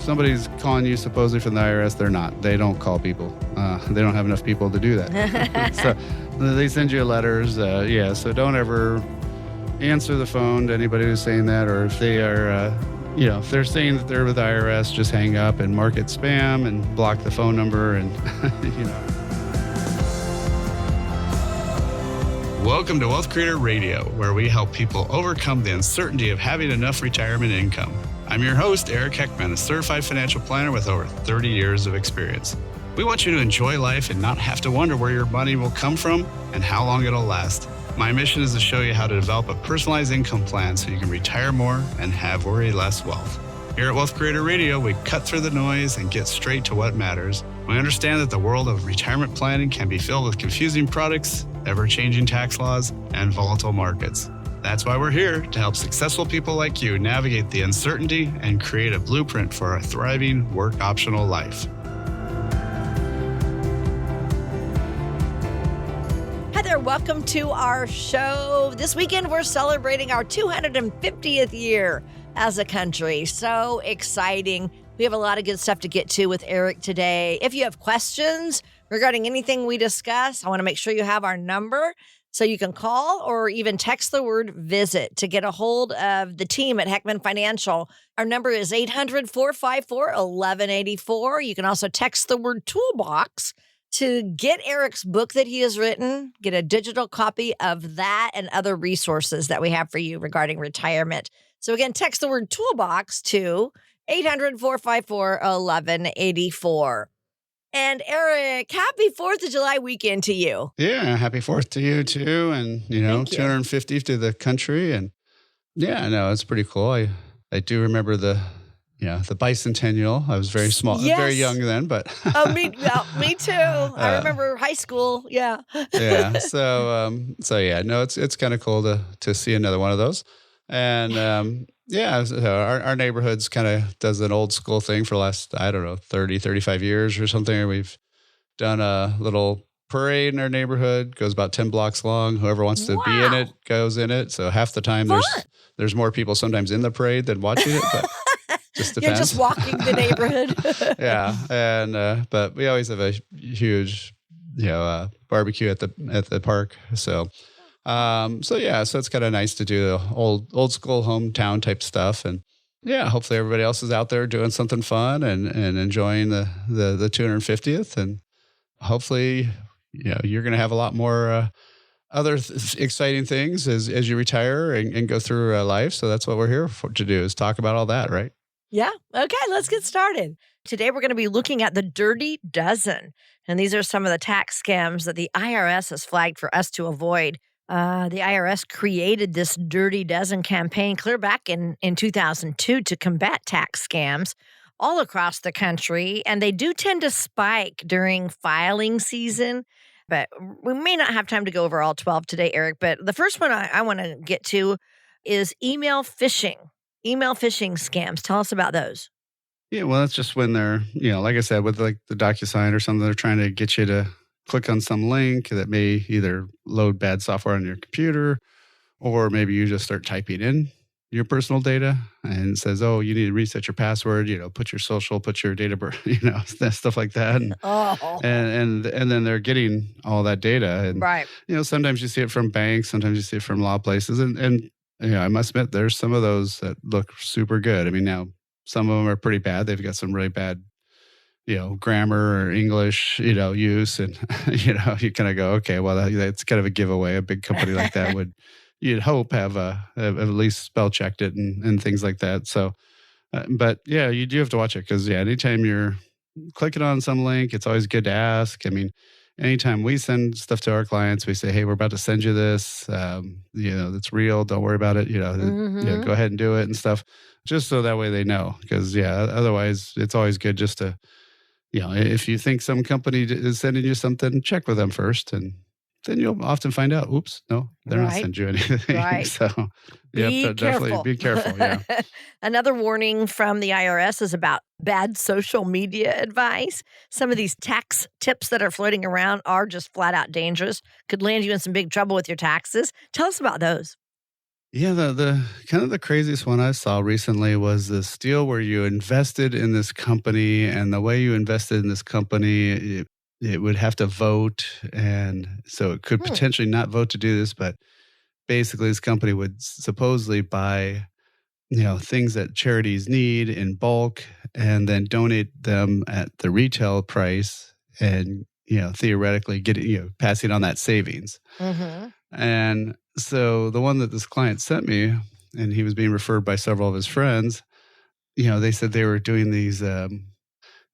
somebody's calling you supposedly from the IRS, they're not. They don't call people. They don't have enough people to do that. So they send you letters. So don't ever answer the phone to anybody who's saying that, or if they are, if they're saying that they're with the IRS, just hang up and mark it spam and block the phone number and, Welcome to Wealth Creator Radio, where we help people overcome the uncertainty of having enough retirement income. I'm your host, Eric Heckman, a certified financial planner with over 30 years of experience. We want you to enjoy life and not have to wonder where your money will come from and how long it'll last. My mission is to show you how to develop a personalized income plan so you can retire more and have worry less wealth. Here at Wealth Creator Radio, we cut through the noise and get straight to what matters. We understand that the world of retirement planning can be filled with confusing products, ever-changing tax laws, and volatile markets. That's why we're here to help successful people like you navigate the uncertainty and create a blueprint for a thriving, work-optional life. Hi there, welcome to our show. This weekend, we're celebrating our 250th year as a country. So exciting. We have a lot of good stuff to get to with Eric today. If you have questions regarding anything we discuss, I want to make sure you have our number so you can call or even text the word VISIT to get a hold of the team at Heckman Financial. Our number is 800-454-1184. You can also text the word TOOLBOX to get Eric's book that he has written, get a digital copy of that and other resources that we have for you regarding retirement. So again, text the word TOOLBOX to 800-454-1184. And Eric, happy 4th of July weekend to you. Yeah, happy 4th to you too. And, 250 to the country. And it's pretty cool. I do remember the bicentennial. I was very small, very young then, but. Me too. I remember high school. Yeah. Yeah. So it's kind of cool to see another one of those. And, so our neighborhood's kind of does an old school thing for the last, 30, 35 years or something. We've done a little parade in our neighborhood, goes about 10 blocks long. Whoever wants to be in it goes in it. So half the time there's more people sometimes in the parade than watching it, but just depends. You're just walking the neighborhood. Yeah. And, but we always have a huge, barbecue at the park. So it's kind of nice to do the old school hometown type stuff. And hopefully everybody else is out there doing something fun and enjoying the 250th. And hopefully, you're going to have a lot more other exciting things as you retire and go through life. So that's what we're here to do, is talk about all that, right? Yeah. Okay, let's get started. Today, we're going to be looking at the Dirty Dozen. And these are some of the tax scams that the IRS has flagged for us to avoid. The IRS created this Dirty Dozen campaign clear back in 2002 to combat tax scams all across the country. And they do tend to spike during filing season. But we may not have time to go over all 12 today, Eric. But the first one I want to get to is email phishing. Email phishing scams. Tell us about those. Yeah, well, that's just when they're, like I said, with like the DocuSign or something, they're trying to get you to click on some link that may either load bad software on your computer, or maybe you just start typing in your personal data and it says, oh, you need to reset your password, put your social, put your date of birth, stuff like that. And, and then they're getting all that data. And, right. Sometimes you see it from banks, sometimes you see it from law places. And I must admit, there's some of those that look super good. I mean, now some of them are pretty bad. They've got some really bad grammar or English, use. And, you kind of go, okay, well, that's kind of a giveaway. A big company like that you'd hope have at least spell checked it and things like that. So, but you do have to watch it because, anytime you're clicking on some link, it's always good to ask. I mean, anytime we send stuff to our clients, we say, hey, we're about to send you this, that's real. Don't worry about it. Go ahead and do it and stuff, just so that way they know. Because, otherwise it's always good just to, if you think some company is sending you something, check with them first. And then you'll often find out, oops, no, they're not sending you anything. Right. So you have to definitely be careful. Yeah. Another warning from the IRS is about bad social media advice. Some of these tax tips that are floating around are just flat out dangerous, could land you in some big trouble with your taxes. Tell us about those. Yeah, the kind of the craziest one I saw recently was this deal where you invested in this company, and the way you invested in this company, it would have to vote, and so it could Hmm. potentially not vote to do this, but basically this company would supposedly buy, things that charities need in bulk and then donate them at the retail price and, theoretically passing on that savings. Mm-hmm. And so the one that this client sent me, and he was being referred by several of his friends, they said they were doing these, it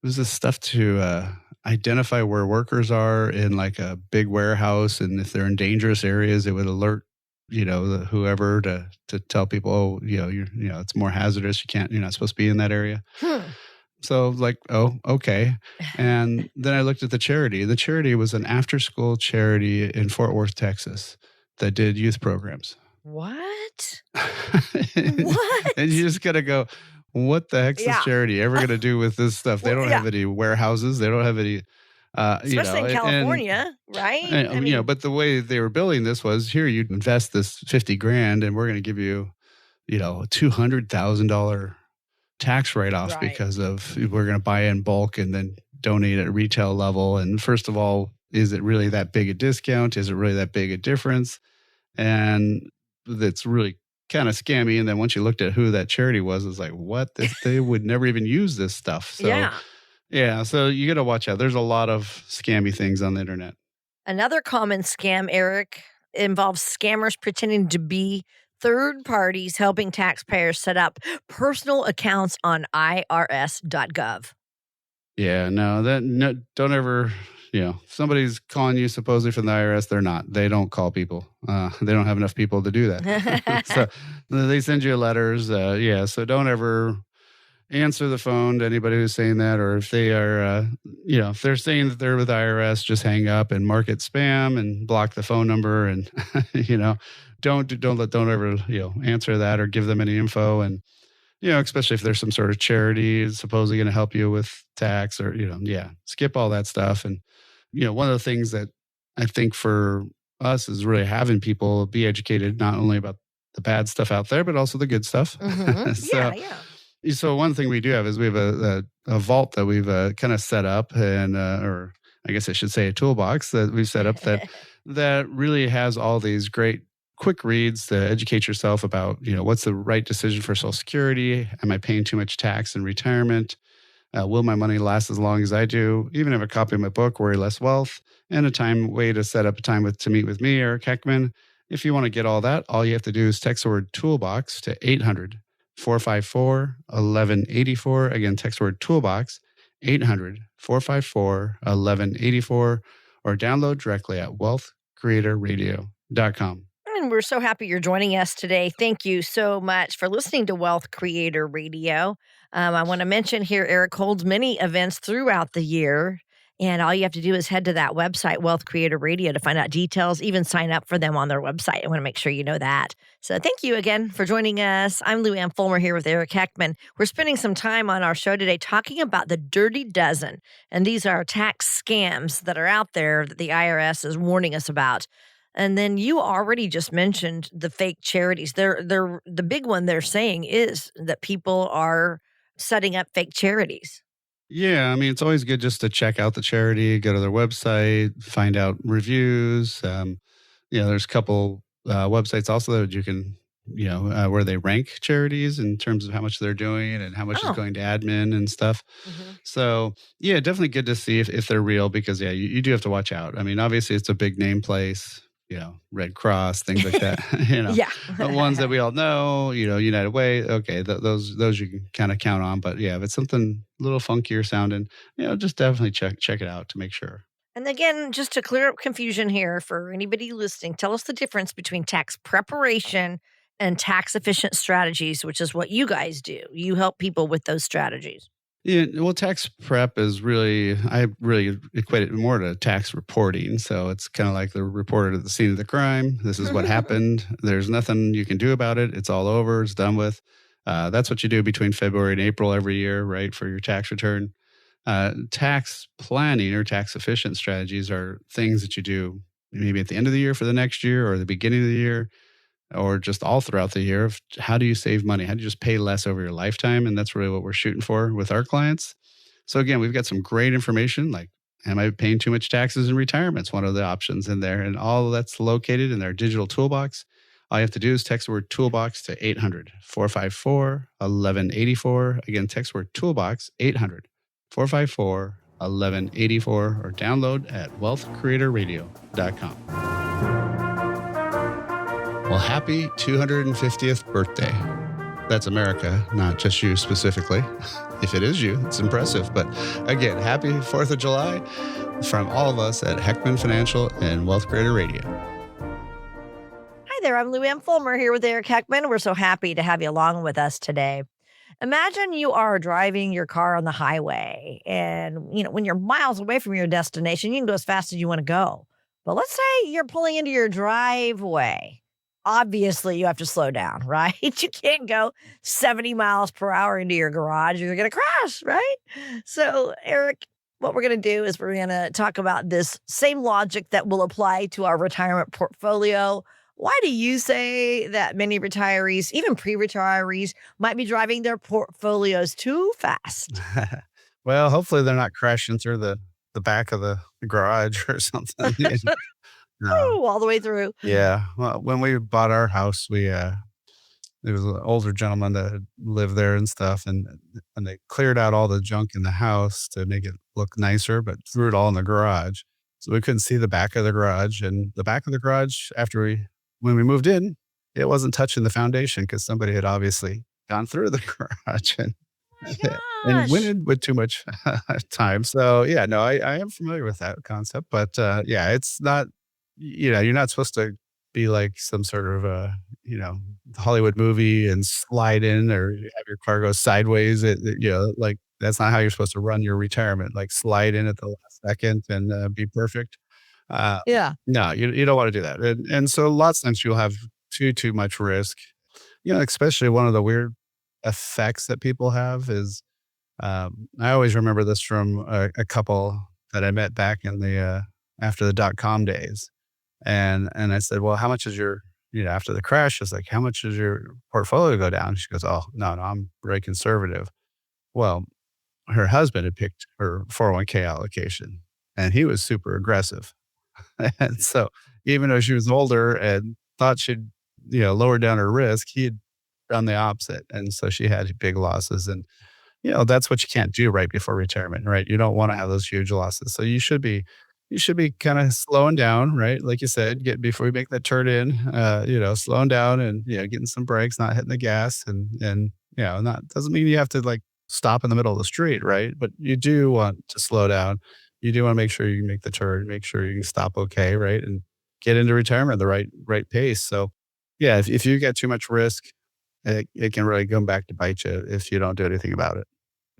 was this stuff to identify where workers are in like a big warehouse. And if they're in dangerous areas, it would alert, whoever to tell people, oh, it's more hazardous. You're not supposed to be in that area. Hmm. So like, oh, okay. And then I looked at the charity. The charity was an after school charity in Fort Worth, Texas that did youth programs. What? and What? you just gotta go, what the heck's this Yeah. charity ever gonna do with this stuff? They Well, don't yeah. have any warehouses. They don't have any, Especially in California, right? I mean, but the way they were billing this was, here, you invest this 50 grand and we're gonna give you, a $200,000 tax write-offs right. because of we're going to buy in bulk and then donate at retail level. And first of all, is it really that big a discount? Is it really that big a difference? And that's really kind of scammy. And then once you looked at who that charity was, it's like, what? They would never even use this stuff. So Yeah. yeah, so you got to watch out. There's a lot of scammy things on the internet. Another common scam, Eric, involves scammers pretending to be third parties helping taxpayers set up personal accounts on IRS.gov. Yeah, no, don't ever, if somebody's calling you supposedly from the IRS, they're not. They don't call people. They don't have enough people to do that. So they send you letters. Yeah, so don't ever answer the phone to anybody who's saying that, or if they are, if they're saying that they're with IRS, just hang up and mark it spam and block the phone number, and don't ever answer that or give them any info. And especially if there's some sort of charity supposedly going to help you with tax or, yeah, skip all that stuff. And, one of the things that I think for us is really having people be educated, not only about the bad stuff out there, but also the good stuff. Mm-hmm. so, Yeah. so one thing we do have is we have a vault that we've kind of set up and, or I guess I should say a toolbox that we've set up that really has all these great quick reads to educate yourself about, what's the right decision for Social Security? Am I paying too much tax in retirement? Will my money last as long as I do? Even have a copy of my book, Worry Less Wealth, and a way to set up a time to meet with me, Eric Heckman. If you want to get all that, all you have to do is text the word toolbox to 800-454-1184. Again, text the word toolbox, 800-454-1184, or download directly at wealthcreatorradio.com. And we're so happy you're joining us today. Thank you so much for listening to Wealth Creator Radio. I want to mention here, Eric holds many events throughout the year. And all you have to do is head to that website, Wealth Creator Radio, to find out details, even sign up for them on their website. I want to make sure you know that. So thank you again for joining us. I'm Lou Ann Fulmer here with Eric Heckman. We're spending some time on our show today talking about the Dirty Dozen. And these are tax scams that are out there that the IRS is warning us about. And then you already just mentioned the fake charities. They're the big one they're saying is that people are setting up fake charities. Yeah, I mean, it's always good just to check out the charity, go to their website, find out reviews. There's a couple websites also that you can, where they rank charities in terms of how much they're doing and how much is Oh. going to admin and stuff. Mhm. So, yeah, definitely good to see if they're real because, yeah, you do have to watch out. I mean, obviously, it's a big name place, Red Cross, things like that, Yeah. the ones that we all know, United Way. Okay, those you can kind of count on. But yeah, if it's something a little funkier sounding, just definitely check it out to make sure. And again, just to clear up confusion here for anybody listening, tell us the difference between tax preparation and tax efficient strategies, which is what you guys do. You help people with those strategies. Yeah, well, tax prep is I really equate it more to tax reporting. So it's kind of like the reporter at the scene of the crime. This is what happened. There's nothing you can do about it. It's all over. It's done with. That's what you do between February and April every year, right, for your tax return. Tax planning or tax efficient strategies are things that you do maybe at the end of the year for the next year or the beginning of the year or just all throughout the year of how do you save money? How do you just pay less over your lifetime? And that's really what we're shooting for with our clients. So again, we've got some great information like, am I paying too much taxes in retirement? It's one of the options in there. And all of that's located in their digital toolbox. All you have to do is text the word toolbox to 800 454 1184. Again, text the word toolbox 800 454 1184 or download at wealthcreatorradio.com. Well, happy 250th birthday. That's America, not just you specifically. If it is you, it's impressive. But again, happy 4th of July from all of us at Heckman Financial and Wealth Creator Radio. Hi there, I'm Lou Ann Fulmer here with Eric Heckman. We're so happy to have you along with us today. Imagine you are driving your car on the highway and, when you're miles away from your destination, you can go as fast as you want to go. But let's say you're pulling into your driveway. Obviously, you have to slow down, right? You can't go 70 miles per hour into your garage. You're going to crash, right? So, Eric, what we're going to do is we're going to talk about this same logic that will apply to our retirement portfolio. Why do you say that many retirees, even pre-retirees, might be driving their portfolios too fast? Well, hopefully they're not crashing through the back of the garage or something. Oh, all the way through. Yeah. Well, when we bought our house, there was an older gentleman that had lived there and stuff, and they cleared out all the junk in the house to make it look nicer, but threw it all in the garage. So we couldn't see the back of the garage. And the back of the garage, when we moved in, it wasn't touching the foundation because somebody had obviously gone through the garage and and went in with too much time. So yeah, no, I am familiar with that concept, but yeah, it's not. You're not supposed to be like some sort of Hollywood movie and slide in or have your car go sideways. Like that's not how you're supposed to run your retirement. Like slide in at the last second and be perfect. Yeah. No, you don't want to do that. And so lots of times you'll have too much risk. Especially one of the weird effects that people have is I always remember this from a couple that I met back in the after the .com days. And I said, well, how much is your, after the crash, it's like, how much does your portfolio go down? She goes, oh, no, I'm very conservative. Well, her husband had picked her 401k allocation and he was super aggressive. And so even though she was older and thought she'd, lower down her risk, he had done the opposite. And so she had big losses. And, that's what you can't do right before retirement, right? You don't want to have those huge losses. So you should be kind of slowing down, right? Like you said, before you make that turn in, slowing down and, getting some brakes, not hitting the gas and, not doesn't mean you have to like stop in the middle of the street, right? But you do want to slow down. You do want to make sure you can make the turn, make sure you can stop okay, right? And get into retirement at the right pace. So yeah, if you get too much risk, it can really come back to bite you if you don't do anything about it.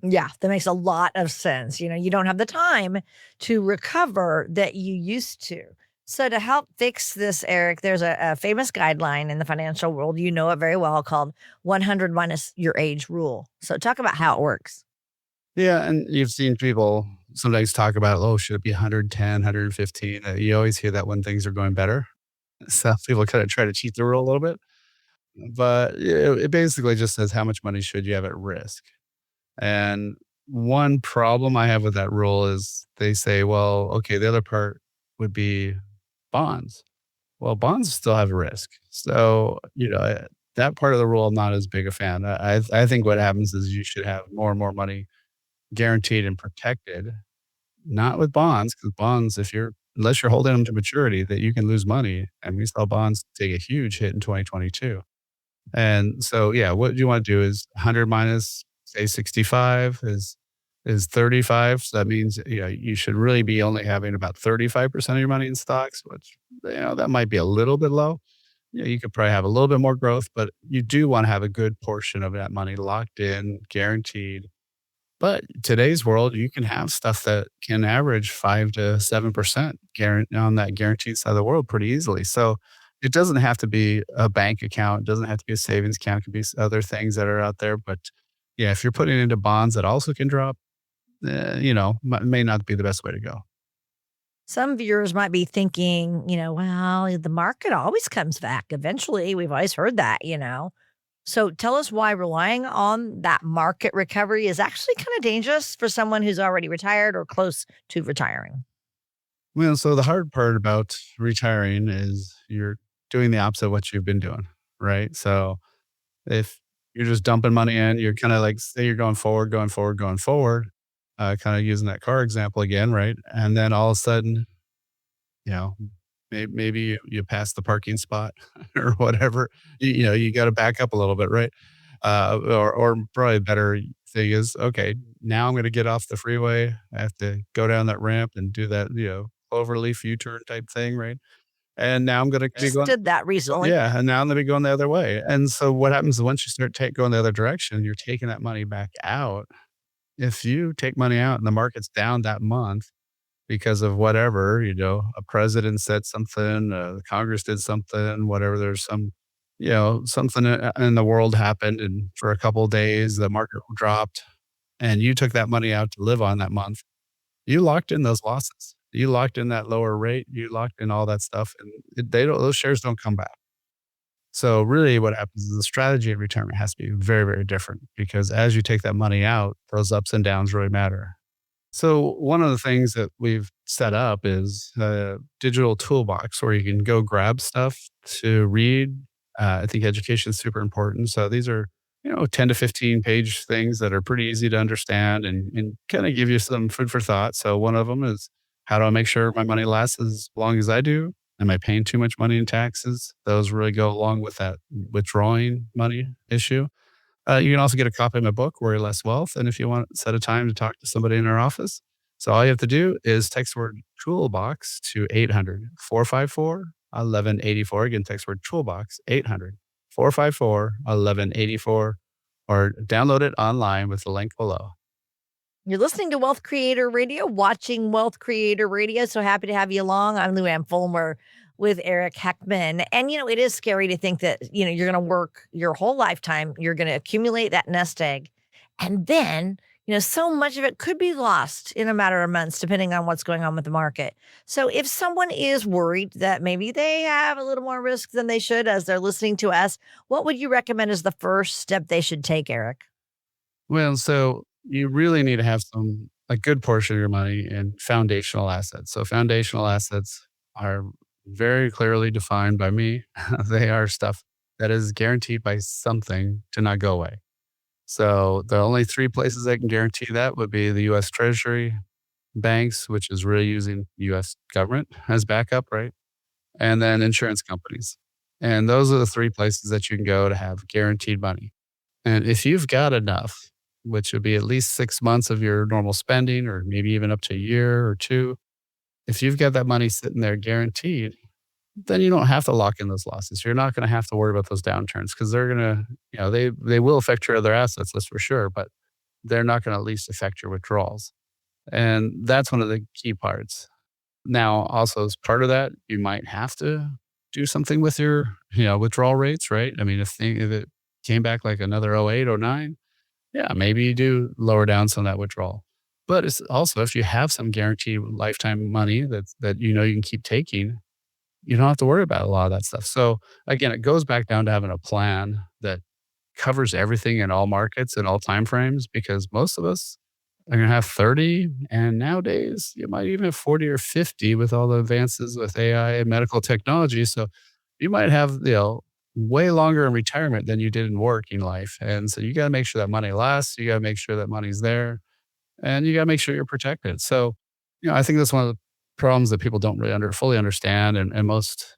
Yeah, that makes a lot of sense. You don't have the time to recover that you used to. So to help fix this, Eric, there's a famous guideline in the financial world. You know it very well called 100 minus your age rule. So talk about how it works. Yeah, and you've seen people sometimes talk about, oh, should it be 110, 115? You always hear that when things are going better. So people kind of try to cheat the rule a little bit. But it basically just says how much money should you have at risk. And one problem I have with that rule is they say, well, okay, the other part would be bonds. Well, bonds still have a risk. So, that part of the rule, I'm not as big a fan. I think what happens is you should have more and more money guaranteed and protected, not with bonds, because bonds, unless you're holding them to maturity, that you can lose money. And we saw bonds take a huge hit in 2022. And so, yeah, what you want to do is 100 minus, say 65 is 35. So that means, you should really be only having about 35% of your money in stocks, which, that might be a little bit low. You could probably have a little bit more growth, but you do want to have a good portion of that money locked in, guaranteed. But today's world, you can have stuff that can average 5 to 7% on that guaranteed side of the world pretty easily. So it doesn't have to be a bank account. It doesn't have to be a savings account. It could be other things that are out there. But yeah, if you're putting into bonds that also can drop, may not be the best way to go. Some viewers might be thinking, well, the market always comes back eventually. We've always heard that. So tell us why relying on that market recovery is actually kind of dangerous for someone who's already retired or close to retiring. Well, so the hard part about retiring is you're doing the opposite of what you've been doing, right? So if you're just dumping money in, you're kind of like, say you're going forward, going forward, going forward, kind of using that car example again, right? And then all of a sudden, you know, maybe you pass the parking spot or whatever. You got to back up a little bit, right? Or probably a better thing is, okay, now I'm going to get off the freeway. I have to go down that ramp and do that, cloverleaf U-turn type thing, right? And now I'm going to be Just going, did that recently. yeah, and now I'm going to be going the other way. And so what happens is once you start going the other direction, you're taking that money back out. If you take money out and the market's down that month, because of whatever, a president said something, Congress did something, whatever. There's something in the world happened, and for a couple of days the market dropped, and you took that money out to live on that month. You locked in those losses. You locked in that lower rate. You locked in all that stuff, and they don't. Those shares don't come back. So really, what happens is the strategy of retirement has to be very, very different because as you take that money out, those ups and downs really matter. So one of the things that we've set up is a digital toolbox where you can go grab stuff to read. I think education is super important. So these are, 10 to 15 page things that are pretty easy to understand and kind of give you some food for thought. So one of them is how do I make sure my money lasts as long as I do? Am I paying too much money in taxes? Those really go along with that withdrawing money issue. You can also get a copy of my book, Worry Less Wealth. And if you want, set a time to talk to somebody in our office. So all you have to do is text word toolbox to 800-454-1184. Again, text word toolbox, 800-454-1184, or download it online with the link below. You're listening to Wealth Creator Radio, watching Wealth Creator Radio. So happy to have you along. I'm Lou Ann Fulmer with Eric Heckman. And, it is scary to think that, you're going to work your whole lifetime. You're going to accumulate that nest egg. And then, so much of it could be lost in a matter of months, depending on what's going on with the market. So if someone is worried that maybe they have a little more risk than they should as they're listening to us, what would you recommend is the first step they should take, Eric? Well, so you really need to have a good portion of your money in foundational assets. So foundational assets are very clearly defined by me. They are stuff that is guaranteed by something to not go away. So the only three places that can guarantee that would be the US Treasury, banks, which is really using US government as backup, right? And then insurance companies. And those are the three places that you can go to have guaranteed money. And if you've got enough, which would be at least 6 months of your normal spending, or maybe even up to a year or two, if you've got that money sitting there guaranteed, then you don't have to lock in those losses. You're not going to have to worry about those downturns because they're going to, they will affect your other assets, that's for sure, but they're not going to at least affect your withdrawals. And that's one of the key parts. Now, also as part of that, you might have to do something with your, withdrawal rates, right? I mean, if it came back like another 08, 09, yeah, maybe you do lower down some of that withdrawal. But it's also if you have some guaranteed lifetime money that you can keep taking, you don't have to worry about a lot of that stuff. So again, it goes back down to having a plan that covers everything in all markets and all time frames, because most of us are going to have 30, and nowadays you might even have 40 or 50 with all the advances with AI and medical technology. So you might have, way longer in retirement than you did in working life. And so you got to make sure that money lasts. You got to make sure that money's there, and you got to make sure you're protected. So, I think that's one of the problems that people don't really fully understand. And most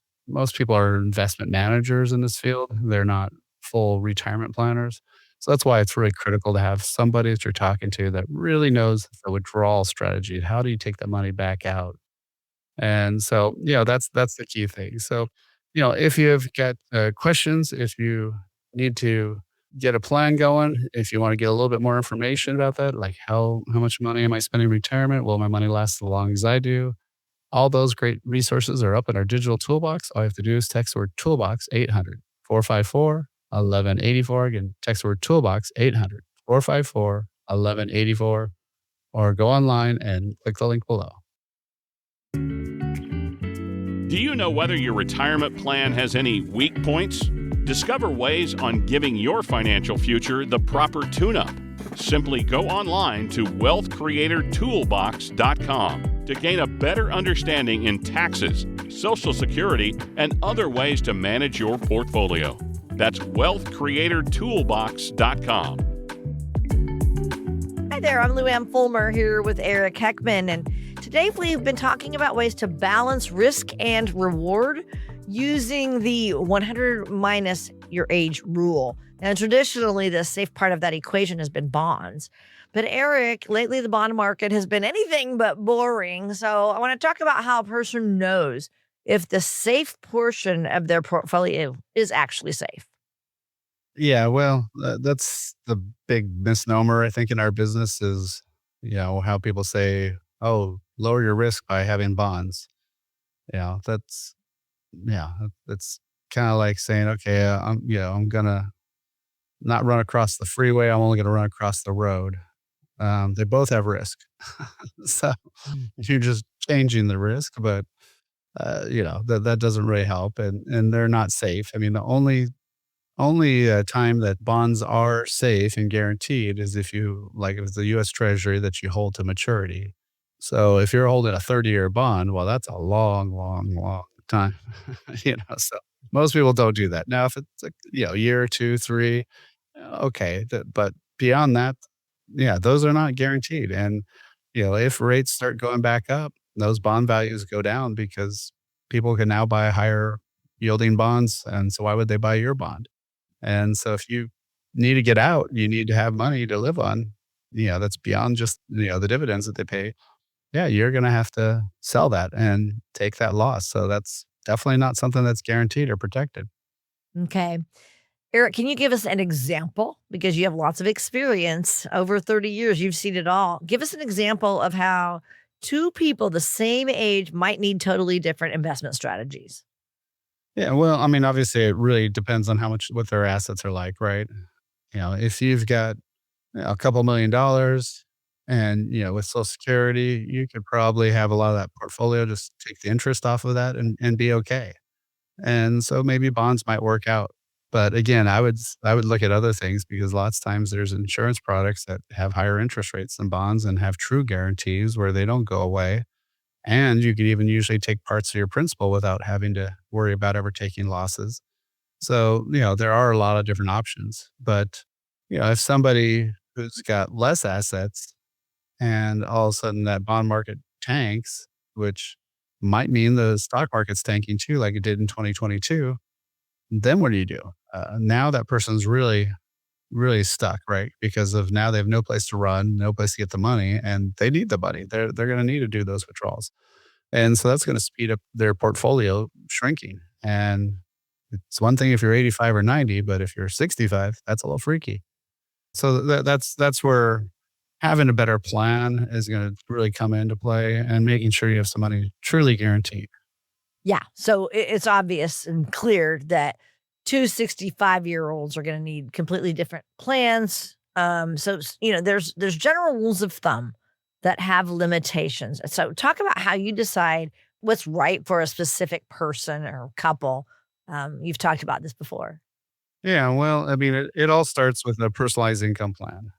people are investment managers in this field. They're not full retirement planners. So that's why it's really critical to have somebody that you're talking to that really knows the withdrawal strategy. How do you take that money back out? And so, that's the key thing. So, if you've got questions, if you need to get a plan going, if you want to get a little bit more information about that, like how much money am I spending in retirement? Will my money last as long as I do? All those great resources are up in our digital toolbox. All you have to do is text the word toolbox 800-454-1184. Again, text the word toolbox 800-454-1184, or go online and click the link below. Do you know whether your retirement plan has any weak points? Discover ways on giving your financial future the proper tune-up. Simply go online to wealthcreatortoolbox.com to gain a better understanding in taxes, Social Security, and other ways to manage your portfolio. That's wealthcreatortoolbox.com. Hi there, I'm Lou Ann Fulmer here with Eric Heckman, and today we've been talking about ways to balance risk and reward using the 100 minus your age rule. And traditionally, the safe part of that equation has been bonds. But Eric, lately the bond market has been anything but boring. So I want to talk about how a person knows if the safe portion of their portfolio is actually safe. Yeah, well, that's the big misnomer, I think, in our business is, how people say, oh, lower your risk by having bonds. Yeah, that's kind of like saying, okay, I'm gonna not run across the freeway. I'm only gonna run across the road. They both have risk, so you're just changing the risk, but that doesn't really help, and they're not safe. I mean, the only time that bonds are safe and guaranteed is if it's the U.S. Treasury that you hold to maturity. So if you're holding a 30-year bond, well, that's a long, long, long time. So most people don't do that. Now, if it's a year or two, three, okay. But beyond that, yeah, those are not guaranteed. And, if rates start going back up, those bond values go down because people can now buy higher yielding bonds. And so why would they buy your bond? And so if you need to get out, you need to have money to live on, that's beyond just, the dividends that they pay. Yeah, you're going to have to sell that and take that loss. So that's definitely not something that's guaranteed or protected. Okay. Eric, can you give us an example? Because you have lots of experience over 30 years, you've seen it all. Give us an example of how two people the same age might need totally different investment strategies. Yeah, well, I mean, obviously, it really depends on what their assets are like, right? If you've got a couple $1,000,000 and, with Social Security, you could probably have a lot of that portfolio, just take the interest off of that and be okay. And so maybe bonds might work out. But again, I would look at other things because lots of times there's insurance products that have higher interest rates than bonds and have true guarantees where they don't go away. And you could even usually take parts of your principal without having to worry about ever taking losses. So, there are a lot of different options. But, if somebody who's got less assets and all of a sudden that bond market tanks, which might mean the stock market's tanking too, like it did in 2022, then what do? Now that person's really, really stuck, right? Because of now they have no place to run, no place to get the money, and they need the money. They're going to need to do those withdrawals. And so that's going to speed up their portfolio shrinking. And it's one thing if you're 85 or 90, but if you're 65, that's a little freaky. So that's where having a better plan is going to really come into play and making sure you have some money truly guaranteed. Yeah. So it's obvious and clear that two 65-year-olds are going to need completely different plans. There's general rules of thumb that have limitations. So talk about how you decide what's right for a specific person or couple. You've talked about this before. Yeah, well, I mean, it all starts with a personalized income plan.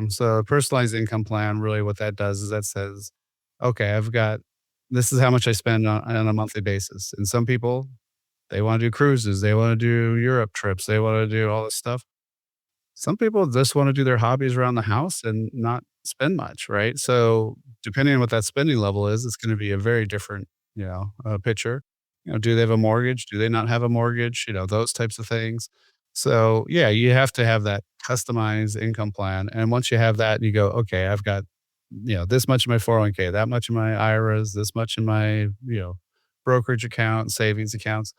So a personalized income plan, really what that does is that says, okay, this is how much I spend on a monthly basis. And some people, they want to do cruises, they want to do Europe trips, they want to do all this stuff. Some people just want to do their hobbies around the house and not spend much, right? So depending on what that spending level is, it's going to be a very different, picture. Do they have a mortgage? Do they not have a mortgage? Those types of things. So yeah, you have to have that customized income plan. And once you have that, you go, okay, I've got, this much in my 401k, that much in my IRAs, this much in my, brokerage account, savings accounts.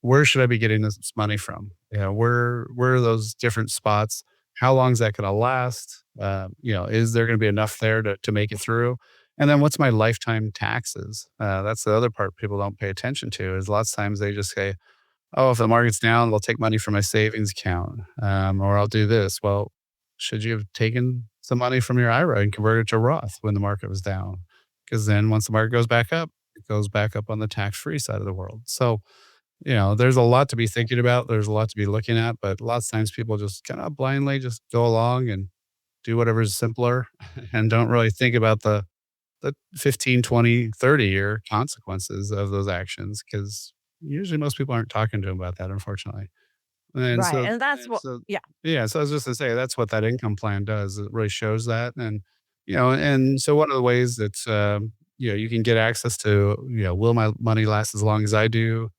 Where should I be getting this money from? Where are those different spots? How long is that going to last? Is there going to be enough there to make it through? And then what's my lifetime taxes? That's the other part people don't pay attention to is lots of times they just say, oh, if the market's down, they'll take money from my savings account, or I'll do this. Well, should you have taken some money from your IRA and converted it to Roth when the market was down? Because then once the market goes back up, it goes back up on the tax-free side of the world. So, there's a lot to be thinking about. There's a lot to be looking at, but lots of times people just kind of blindly just go along and do whatever's simpler and don't really think about the 15, 20, 30-year consequences of those actions, because usually most people aren't talking to them about that, unfortunately. And Right. so, And that's what, yeah. yeah, so I was just gonna say that's what that income plan does. It really shows that, and so one of the ways that you can get access to, will my money last as long as I do?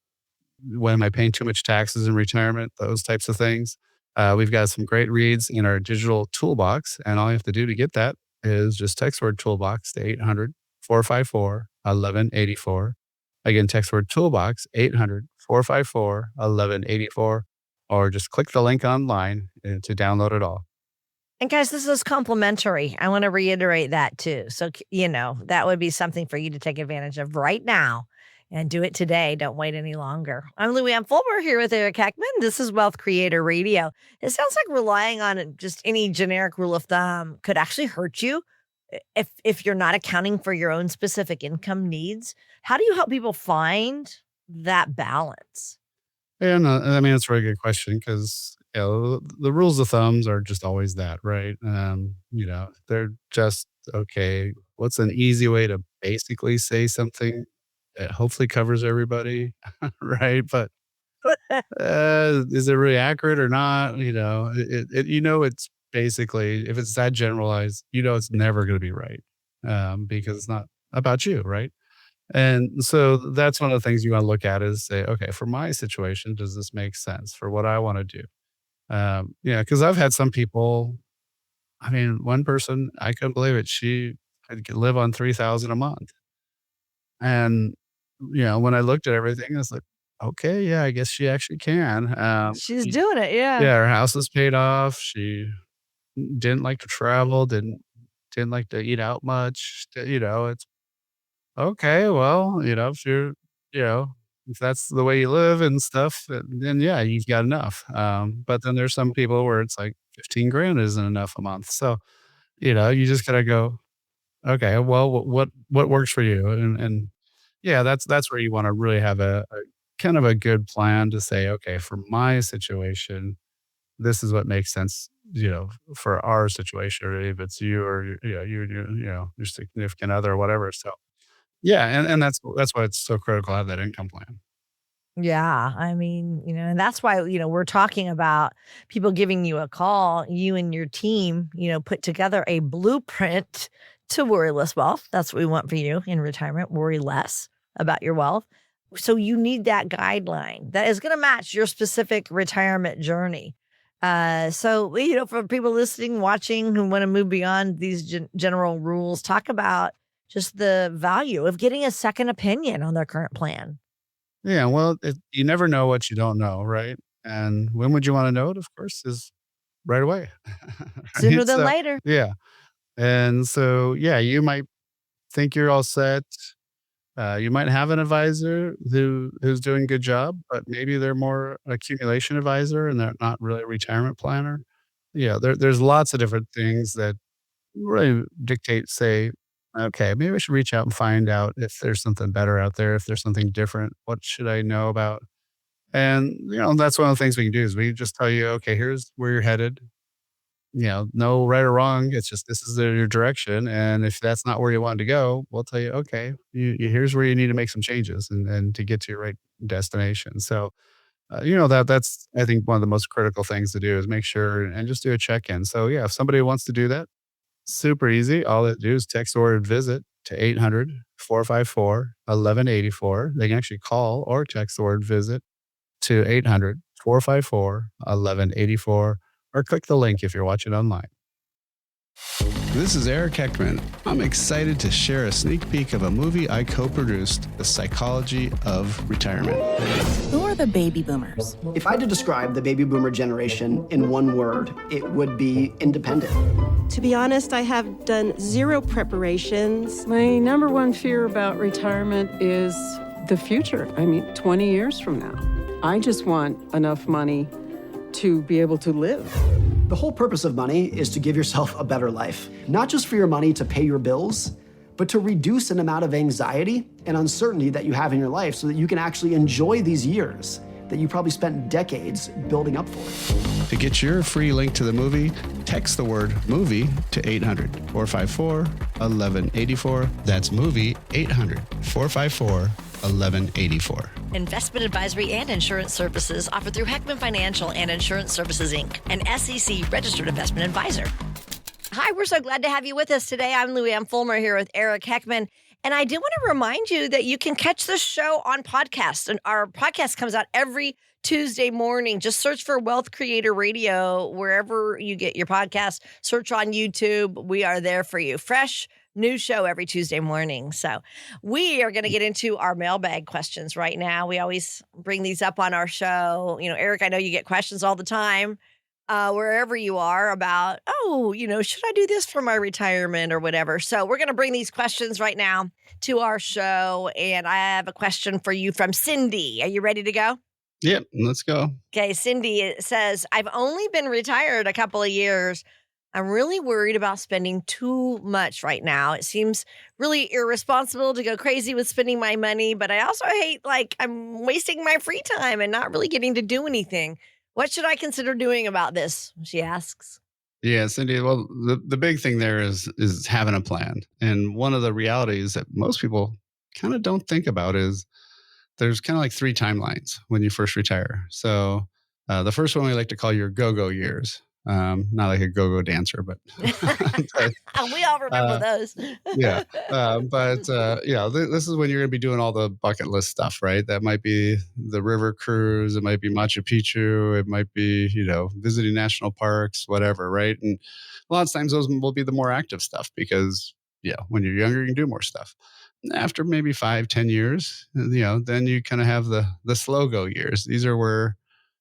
When am I paying too much taxes in retirement? Those types of things. We've got some great reads in our digital toolbox, and all you have to do to get that is just text word toolbox to 800-454-1184. Again, text word toolbox, 800-454-1184, or just click the link online to download it all. And guys, this is complimentary. I want to reiterate that too. So, that would be something for you to take advantage of right now and do it today. Don't wait any longer. I'm Louie Fulmer here with Eric Heckman. This is Wealth Creator Radio. It sounds like relying on just any generic rule of thumb could actually hurt you if you're not accounting for your own specific income needs. How do you help people find that balance? And I mean, it's a really good question because the rules of thumbs are just always that, right? They're just okay. What's an easy way to basically say something that hopefully covers everybody, right? But is it really accurate or not? It's basically, if it's that generalized, it's never going to be right, because it's not about you, right? And so that's one of the things you want to look at is say, okay, for my situation, does this make sense for what I want to do? Because I've had some people. I mean, one person, I couldn't believe it. She could live on 3,000 a month, and when I looked at everything, I was like, okay, yeah, I guess she actually can. She's doing it. Yeah. Yeah, her house is paid off. She didn't like to travel, didn't like to eat out much. It's okay. Well, if that's the way you live and stuff, then yeah, you've got enough. But then there's some people where it's like 15 grand isn't enough a month. So, you just gotta go, okay, well, what works for you? And yeah, that's where you want to really have a kind of a good plan to say, okay, for my situation, this is what makes sense, for our situation, or if it's you or your significant other or whatever. So yeah, and that's why it's so critical to have that income plan. Yeah. I mean, and that's why, we're talking about people giving you a call, you and your team, put together a blueprint to worry less wealth. That's what we want for you in retirement. Worry less about your wealth. So you need that guideline that is going to match your specific retirement journey. So, for people listening, watching who want to move beyond these general rules, talk about just the value of getting a second opinion on their current plan. Yeah, well, you never know what you don't know, right? And when would you want to know it? Of course, is right away. Sooner Right? than So later. yeah, and so yeah, you might think you're all set. You might have an advisor who's doing a good job, but maybe they're more accumulation advisor and they're not really a retirement planner. Yeah, there's lots of different things that really dictate, say, okay, maybe I should reach out and find out if there's something better out there, if there's something different. What should I know about? And that's one of the things we can do is we just tell you, okay, here's where you're headed. No right or wrong. It's just this is your direction. And if that's not where you want to go, we'll tell you, okay, here's where you need to make some changes and to get to your right destination. So, that's, I think, one of the most critical things to do is make sure and just do a check-in. So yeah, if somebody wants to do that, super easy. All they do is text or visit to 800-454-1184. They can actually call or text or visit to 800-454-1184, or click the link if you're watching online. This is Eric Heckman. I'm excited to share a sneak peek of a movie I co-produced, The Psychology of Retirement. Who are the baby boomers? If I had to describe the baby boomer generation in one word, it would be independent. To be honest, I have done zero preparations. My number one fear about retirement is the future. 20 years from now. I just want enough money to be able to live. The whole purpose of money is to give yourself a better life. Not just for your money to pay your bills, but to reduce an amount of anxiety and uncertainty that you have in your life so that you can actually enjoy these years that you probably spent decades building up for. To get your free link to the movie, text the word movie to 800-454-1184. That's movie 800-454-1184. Investment advisory and insurance services offered through Heckman Financial and Insurance Services, Inc., an SEC registered investment advisor. Hi, we're so glad to have you with us today. I'm Louie Fulmer here with Eric Heckman. And I do want to remind you that you can catch this show on podcast. And our podcast comes out every Tuesday morning. Just search for Wealth Creator Radio wherever you get your podcast. Search on YouTube. We are there for you. Fresh new show every Tuesday morning. So we are going to get into our mailbag questions right now. We always bring these up on our show. You know, Eric, I know you get questions all the time. Wherever you are about, should I do this for my retirement or whatever? So we're going to bring these questions right now to our show. And I have a question for you from Cindy. Are you ready to go? Yep, let's go. Okay, Cindy says, I've only been retired a couple of years. I'm really worried about spending too much right now. It seems really irresponsible to go crazy with spending my money, but I also hate I'm wasting my free time and not really getting to do anything. What should I consider doing about this? She asks. Yeah, Cindy, well, the big thing there is having a plan. And one of the realities that most people kind of don't think about is there's kind of like 3 timelines when you first retire. So the first one we like to call your go-go years. Not like a go-go dancer, but, but we all remember those. Yeah. This is when you're going to be doing all the bucket list stuff, right? That might be the river cruise. It might be Machu Picchu. It might be, visiting national parks, whatever, right? And a lot of times those will be the more active stuff because, when you're younger, you can do more stuff. After maybe 5-10 years, then you kind of have the slow go years. These are where,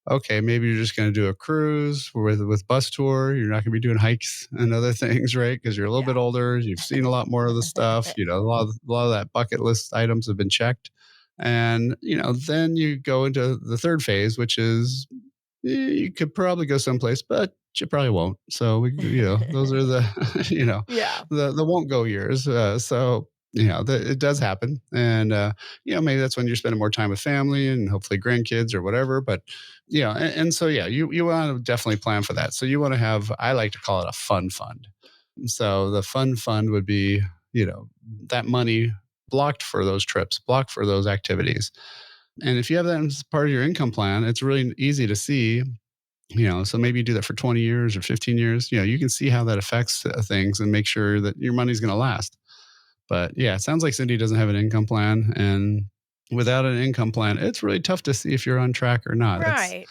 okay, maybe you're just going to do a cruise with bus tour. You're not going to be doing hikes and other things, right? Because you're a little bit older. You've seen a lot more of the stuff. A lot of that bucket list items have been checked. And, then you go into the third phase, which is you could probably go someplace, but you probably won't. So, those are the, the won't go years. It does happen. And, maybe that's when you're spending more time with family and hopefully grandkids or whatever. But, you want to definitely plan for that. So you want to have, I like to call it a fun fund. So the fun fund would be, that money blocked for those trips, blocked for those activities. And if you have that as part of your income plan, it's really easy to see, so maybe you do that for 20 years or 15 years, you can see how that affects things and make sure that your money's going to last. But yeah, it sounds like Cindy doesn't have an income plan. And without an income plan, it's really tough to see if you're on track or not. Right.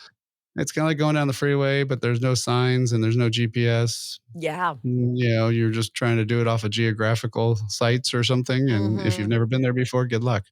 It's kind of like going down the freeway, but there's no signs and there's no GPS. Yeah. You're just trying to do it off of geographical sites or something. And if you've never been there before, good luck.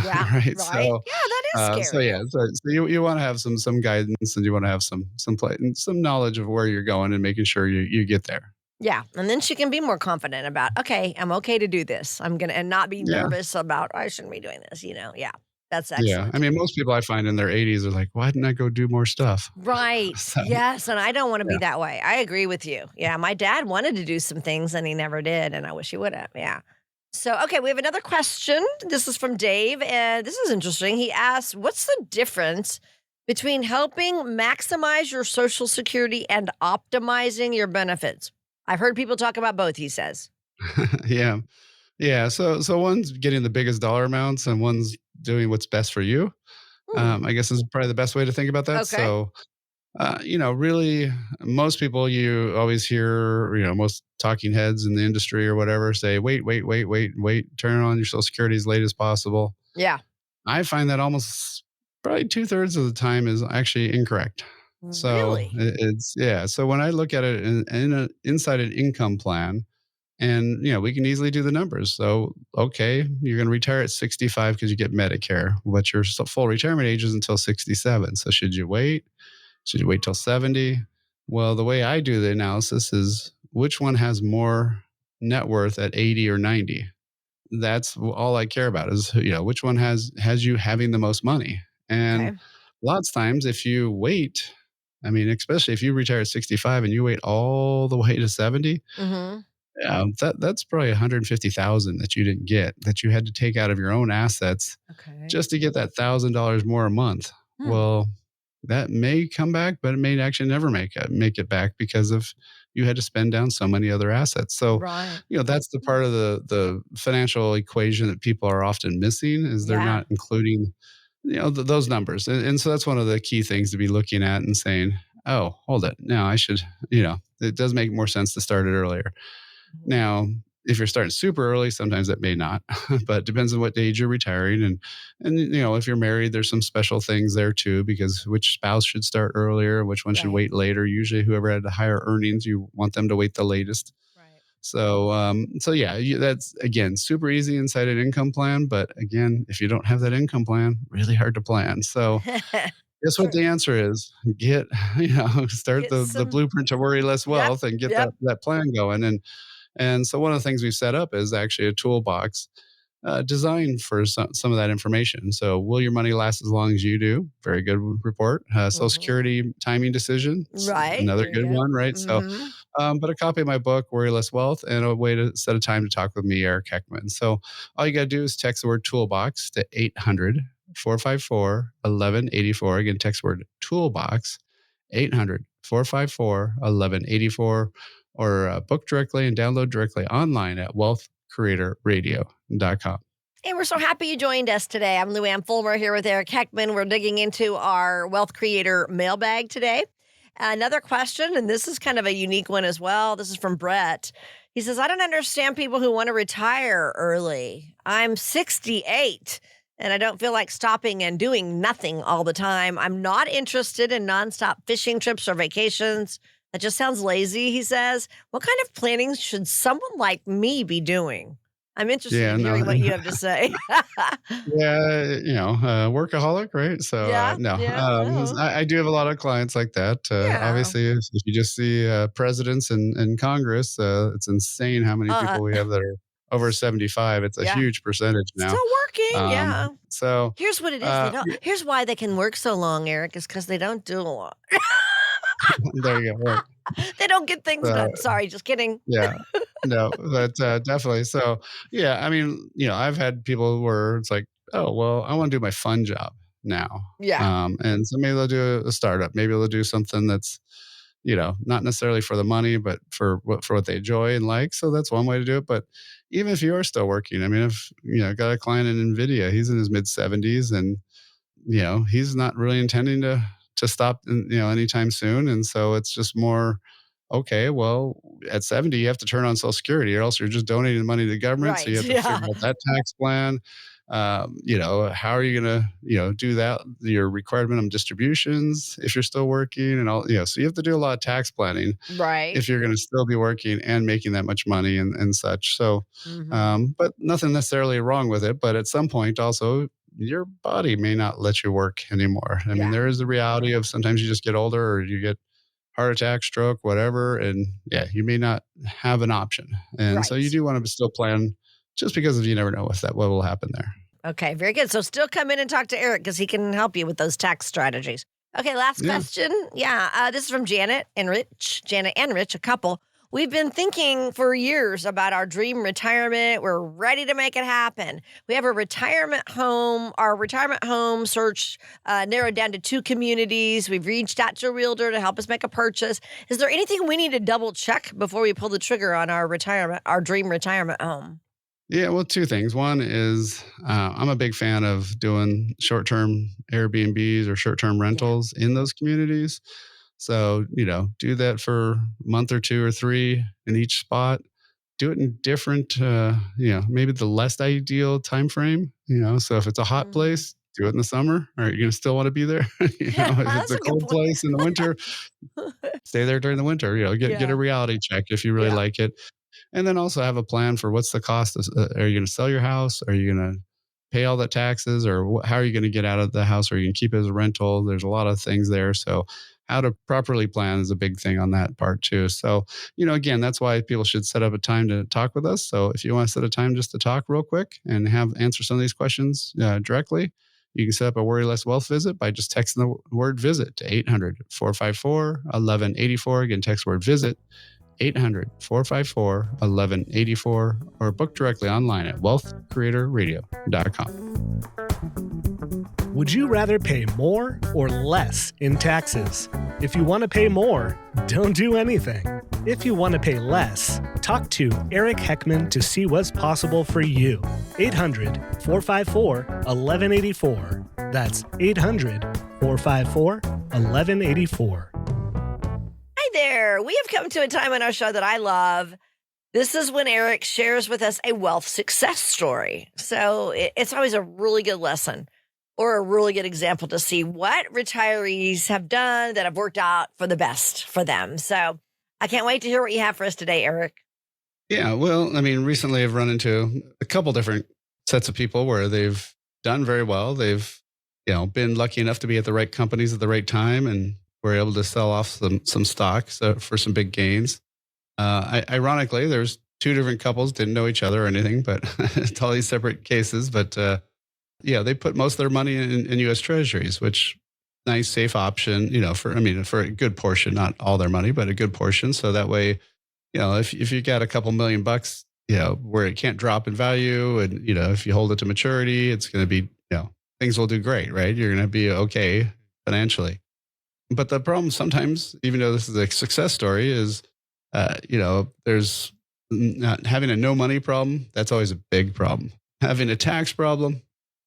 Yeah. Right. So, that is scary. So you want to have some guidance and you want to have some play and some knowledge of where you're going and making sure you get there. Yeah. And then she can be more confident about, okay, I'm okay to do this. And not be nervous about, I shouldn't be doing this, Yeah. That's excellent. Yeah. I mean, most people I find in their 80s are like, why didn't I go do more stuff? Right. So, yes. And I don't want to be that way. I agree with you. Yeah. My dad wanted to do some things and he never did. And I wish he would have. Yeah. So, okay, we have another question. This is from Dave. And this is interesting. He asks, what's the difference between helping maximize your Social Security and optimizing your benefits? I've heard people talk about both, he says. Yeah. Yeah. So one's getting the biggest dollar amounts and one's doing what's best for you. I guess is probably the best way to think about that. Okay. So, really, most people you always hear, most talking heads in the industry or whatever say, wait, turn on your Social Security as late as possible. Yeah. I find that almost probably 2/3 of the time is actually incorrect. So Really? So when I look at it inside an income plan, and we can easily do the numbers. So okay, you're going to retire at 65 because you get Medicare, but your full retirement age is until 67. So should you wait? Should you wait till 70? Well, the way I do the analysis is which one has more net worth at 80 or 90. That's all I care about is which one has you having the most money. And lots of times if you wait, I mean, especially if you retire at 65 and you wait all the way to 70, That's probably 150,000 that you didn't get, that you had to take out of your own assets Okay. just to get that $1,000 more a month. Hmm. Well, that may come back, but it may actually never make it back because of you had to spend down so many other assets. So, Right. that's the part of the financial equation that people are often missing is they're Yeah. not including those numbers, and so that's one of the key things to be looking at and saying, oh, hold it, now I should, it does make more sense to start it earlier. Mhm. Now, if you're starting super early, sometimes it may not, but it depends on what age you're retiring. And if you're married, there's some special things there too, because which spouse should start earlier, which one should Right. wait later. Usually whoever had the higher earnings, you want them to wait the latest. Right. So yeah, that's again super easy inside an income plan. But again, if you don't have that income plan, really hard to plan. So guess what True. the answer is? Get start Get the some. blueprint to worry less Yep. wealth and get Yep. that plan going. And so one of the things we set up is actually a toolbox designed for some of that information. So will your money last as long as you do? Very good report. Social Hmm. Security timing decision, Right. another Very good good. one, right? So, Hmm. but a copy of my book, Worry Less Wealth, and a way to set a time to talk with me, Eric Heckman. So all you got to do is text the word toolbox to 800-454-1184. Again, text word toolbox, 800-454-1184, or book directly and download directly online at wealthcreatorradio.com. And we're so happy you joined us today. I'm Lou Ann Fulmer here with Eric Heckman. We're digging into our Wealth Creator mailbag today. Another question, and this is kind of a unique one as well. This is from Brett. He says, I don't understand people who want to retire early. I'm 68 and I don't feel like stopping and doing nothing all the time. I'm not interested in nonstop fishing trips or vacations. That just sounds lazy, he says. What kind of planning should someone like me be doing? I'm interested Yeah, in no, hearing what you have to say. yeah, workaholic, right? So Yeah, no, yeah, oh, I do have a lot of clients like that. yeah. Obviously, if you just see presidents and Congress, it's insane how many Uh, people we have that are over 75. It's a yeah. huge percentage now. Still working, yeah. So Here's what it is, they don't yeah, here's why they can work so long, Eric, is because they don't do a lot. there you go. Right. They don't get things So done. Sorry, just kidding. yeah, no, but definitely. So yeah, I mean, I've had people where it's like, oh, well, I want to do my fun job now. Yeah, And so maybe they'll do a startup. Maybe they'll do something that's, not necessarily for the money, but for what they enjoy and like. So that's one way to do it. But even if you are still working, I mean, if got a client in NVIDIA, he's in his mid 70s, and he's not really intending to stop, anytime soon. And so it's just more, okay, well, at 70, you have to turn on Social Security, or else you're just donating the money to the government. So you right, have to figure yeah. out that tax plan. How are you going to, do that? Your required minimum distributions if you're still working and all, so you have to do a lot of tax planning Right. if you're going to still be working and making that much money and such. So, Mhm. but nothing necessarily wrong with it. But at some point also, your body may not let you work anymore. I mean, Yeah, there is the reality of sometimes you just get older or you get heart attack, stroke, whatever. And yeah, you may not have an option. And so you right. do want to still plan just because of you never know what will happen there. Okay, very good. So still come in and talk to Eric because he can help you with those tax strategies. Okay, last Yeah. question. Yeah, this is from Janet and Rich. Janet and Rich, a couple. We've been thinking for years about our dream retirement. We're ready to make it happen. We have a retirement home. Our retirement home search narrowed down to 2 communities. We've reached out to a realtor to help us make a purchase. Is there anything we need to double check before we pull the trigger on our dream retirement home? Yeah, well, two things. One is I'm a big fan of doing short term Airbnbs or short term Yeah. rentals in those communities. So, do that for a month or 2 or 3 in each spot. Do it in different, maybe the less ideal time frame. So if it's a hot Mm. place, do it in the summer. Are you going to still want to be there? Yeah, If it's that's a a good cold point. place in the winter, stay there during the winter. Get a Yeah, reality check if you really yeah, like it, and then also have a plan for what's the cost. Are you going to sell your house? Are you going to pay all the taxes, or how are you going to get out of the house? Or you can keep it as a rental? There's a lot of things there. So how to properly plan is a big thing on that part too. So, again, that's why people should set up a time to talk with us. So if you want to set a time just to talk real quick and answer some of these questions directly, you can set up a Worry Less Wealth visit by just texting the word visit to 800-454-1184. Again, text word visit 800-454-1184 or book directly online at wealthcreatorradio.com. Would you rather pay more or less in taxes? If you want to pay more, don't do anything. If you want to pay less, talk to Eric Heckman to see what's possible for you. 800-454-1184. That's 800-454-1184. Hi there. We have come to a time on our show that I love. This is when Eric shares with us a wealth success story. So it's always a really good lesson or a really good example to see what retirees have done that have worked out for the best for them. So I can't wait to hear what you have for us today, Eric. Yeah, well, I mean, recently I've run into a couple different sets of people where they've done very well. They've, been lucky enough to be at the right companies at the right time and were able to sell off some stocks for some big gains. Ironically, there's two different couples, didn't know each other or anything, but it's all these separate cases. But they put most of their money in U.S. Treasuries, which nice, safe option, for a good portion, not all their money, but a good portion. So that way, if you got a couple $1,000,000, where it can't drop in value, and if you hold it to maturity, it's going to be, things will do great, right? You're going to be okay financially. But the problem sometimes, even though this is a success story, is there's not having a no money problem. That's always a big problem. Having a tax problem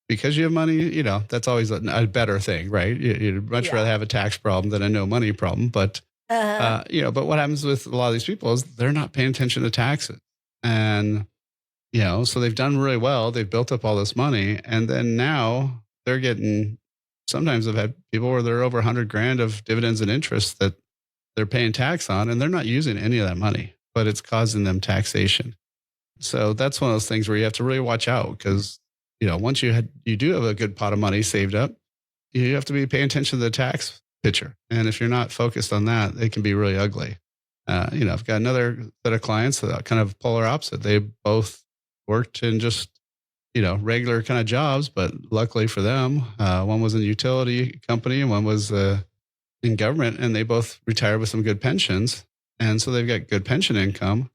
because you have money, that's always a better thing, right? You'd much rather have a tax problem than a no money problem. But but what happens with a lot of these people is they're not paying attention to taxes, and so they've done really well. They've built up all this money, and then now they're getting. Sometimes I've had people where they're over $100,000 of dividends and interest that they're paying tax on, and they're not using any of that money, but it's causing them taxation. So that's one of those things where you have to really watch out, because once you do have a good pot of money saved up, you have to be paying attention to the tax picture. And if you're not focused on that, it can be really ugly. I've got another set of clients that are kind of polar opposite. They both worked in just regular kind of jobs, but luckily for them, one was in a utility company and one was in government, and they both retired with some good pensions. And so they've got good pension income.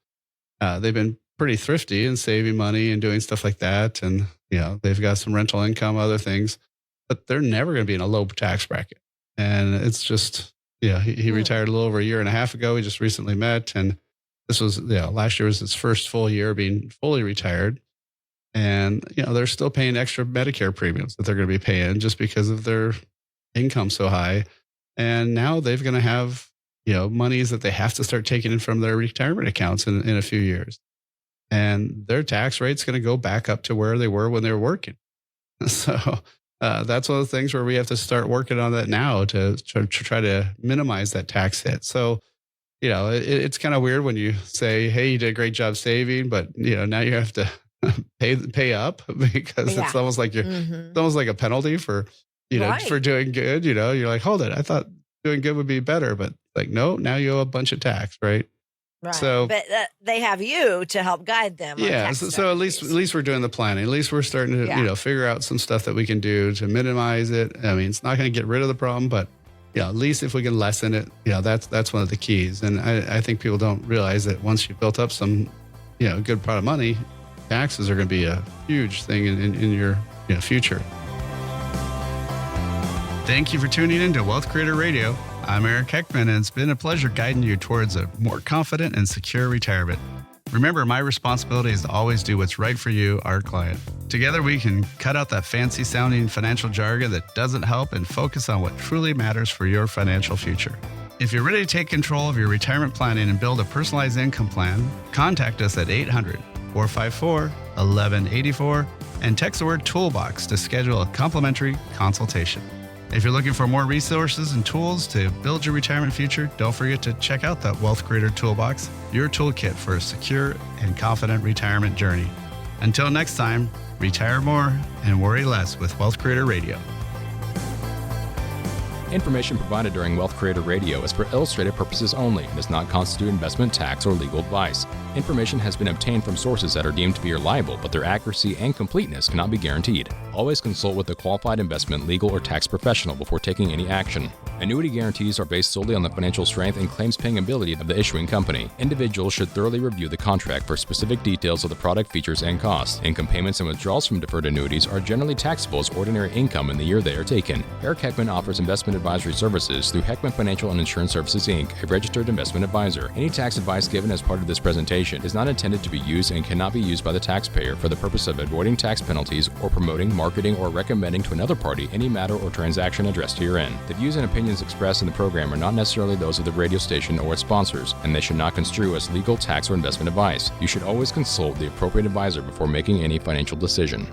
They've been pretty thrifty and saving money and doing stuff like that. And, they've got some rental income, other things, but they're never going to be in a low tax bracket. And it's just, he retired a little over a year and a half ago. We just recently met, and this was, last year was his first full year being fully retired. And, they're still paying extra Medicare premiums that they're going to be paying just because of their income so high. And now they're going to have, monies that they have to start taking in from their retirement accounts in a few years. And their tax rate's going to go back up to where they were when they were working. So that's one of the things where we have to start working on that now to try to minimize that tax hit. So, it's kind of weird when you say, hey, you did a great job saving, but, now you have to pay up, because it's almost like it's almost like a penalty for for doing good. You're like, hold it, I thought doing good would be better, but like, no, now you owe a bunch of tax, right? So, but they have you to help guide them. Yeah, so at least we're doing the planning. At least we're starting to figure out some stuff that we can do to minimize it. I mean, it's not going to get rid of the problem, but at least if we can lessen it, that's one of the keys. And I think people don't realize that once you've built up some good pot of money, taxes are going to be a huge thing in your future. Thank you for tuning in to Wealth Creator Radio. I'm Eric Heckman, and it's been a pleasure guiding you towards a more confident and secure retirement. Remember, my responsibility is to always do what's right for you, our client. Together, we can cut out that fancy-sounding financial jargon that doesn't help and focus on what truly matters for your financial future. If you're ready to take control of your retirement planning and build a personalized income plan, contact us at 800-454-1184 and text the word Toolbox to schedule a complimentary consultation. If you're looking for more resources and tools to build your retirement future, don't forget to check out that Wealth Creator Toolbox, your toolkit for a secure and confident retirement journey. Until next time, retire more and worry less with Wealth Creator Radio. Information provided during Wealth Creator Radio is for illustrative purposes only and does not constitute investment, tax, or legal advice. Information has been obtained from sources that are deemed to be reliable, but their accuracy and completeness cannot be guaranteed. Always consult with a qualified investment, legal, or tax professional before taking any action. Annuity guarantees are based solely on the financial strength and claims-paying ability of the issuing company. Individuals should thoroughly review the contract for specific details of the product features and costs. Income payments and withdrawals from deferred annuities are generally taxable as ordinary income in the year they are taken. Eric Heckman offers investment advisory services through Heckman Financial and Insurance Services, Inc., a registered investment advisor. Any tax advice given as part of this presentation is not intended to be used and cannot be used by the taxpayer for the purpose of avoiding tax penalties or promoting, marketing, or recommending to another party any matter or transaction addressed herein. The views and opinions expressed in the program are not necessarily those of the radio station or its sponsors, and they should not construe as legal, tax, or investment advice. You should always consult the appropriate advisor before making any financial decision.